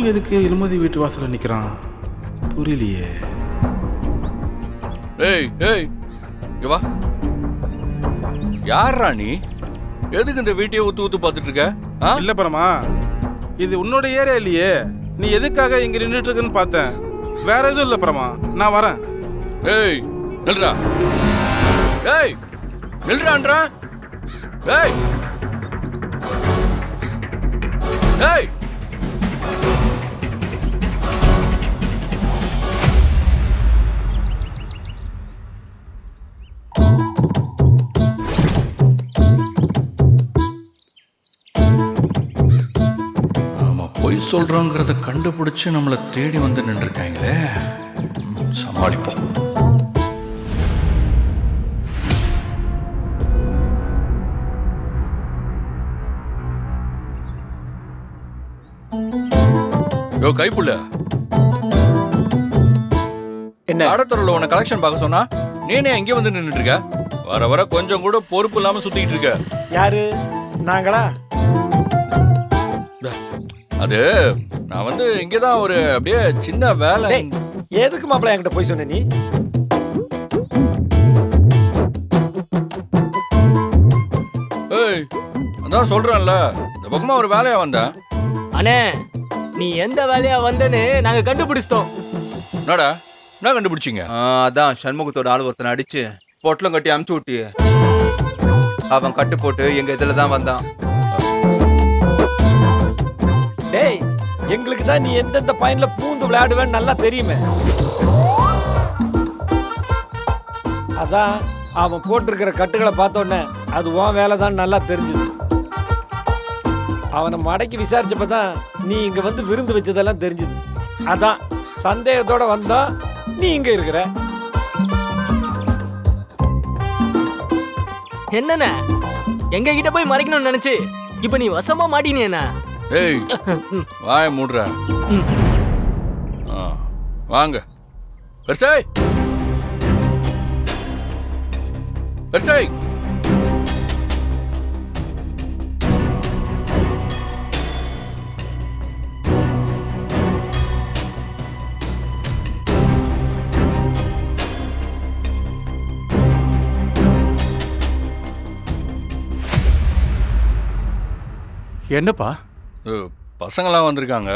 எதுக்கு இலுமதி வீட்டு வாசல்ல நிக்கிறான் புரியலையே. ஏய் ஏய் இங்க வா. யாரா நீ? எதுக்கு இந்த வீட்டையே ஊத்து ஊத்து பார்த்துட்டு இருக்க? இல்ல பரமா, இது உன்னோட ஏரியா இல்லையே. நீ எதுக்காக இங்க நின்றுட்டு இருக்குன்னு பார்த்தேன். வேற எதுவும் இல்ல பரமா, நான் வரேன். ஏய் நில்றா. ஏய் நில்றான்றா. ஏய் ஏய் பொய் சொல்றோங்கிறத கண்டுபிடிச்சு நம்மளை தேடி வந்து நின்றுருக்காங்களே. சமாளிப்போம். யோ கைப்புள்ள, என்ன ஆடத்தொருல உன்னை கலெக்ஷன் பார்க்க சொன்னா நீனே எங்கே வந்து நின்றுட்டு இருக்க? வர வர கொஞ்சம் கூட பொறுப்பு இல்லாம சுத்திட்டு இருக்க. யாரு? நாங்களா? அது நான் வந்து இங்கதான் ஒரு அப்படியே சின்ன வேலை. எதுக்கு மாப்பிள்ள என்கிட்ட போய் சொன்ன நீ? ஏய் அதான் சொல்றேன்ல, இந்த பக்கமா ஒரு வேலையா வந்தேன். அண்ணே, நீ எந்த வேலையா வந்தேன்னு நாங்க கண்டுபிடிச்சிட்டோம். என்னடா என்ன கண்டுபிடிச்சிங்க? அதான் சண்முகத்தோட ஆள் ஒருத்தனை அடிச்சு பொட்டலம் கட்டி அமுச்சு விட்டியே. அவன் கட்டு போட்டு எங்க இதுல தான் வந்தான். டேய், எங்களுக்கு தான் நீ எந்தெந்த பாயிண்ட்ல பூந்து விளையாடுவேன்னு நல்லா தெரியுமே. அதான் அவன் போட்டிருக்கிற கட்டுகளை பார்த்தோன்னே அது உன் வேலை தான் நல்லா தெரிஞ்சுது. அவனை மடக்கி விசாரிச்சப்பதான் நீ இங்க வந்து விருந்து வச்சதெல்லாம் தெரிஞ்சுது. அதான் சந்தேகத்தோட வந்தா நீ இங்க இருக்கிற. என்னண்ணே, எங்க கிட்ட போய் மறைக்கணும்னு நினைச்சு இப்ப நீ வசமா மாட்டினேண்ணா. ஏய் வாய மூடுற. வாங்க பெருசாய் பெருசாய். என்னப்பா? பசங்களாம் வந்திருக்காங்க.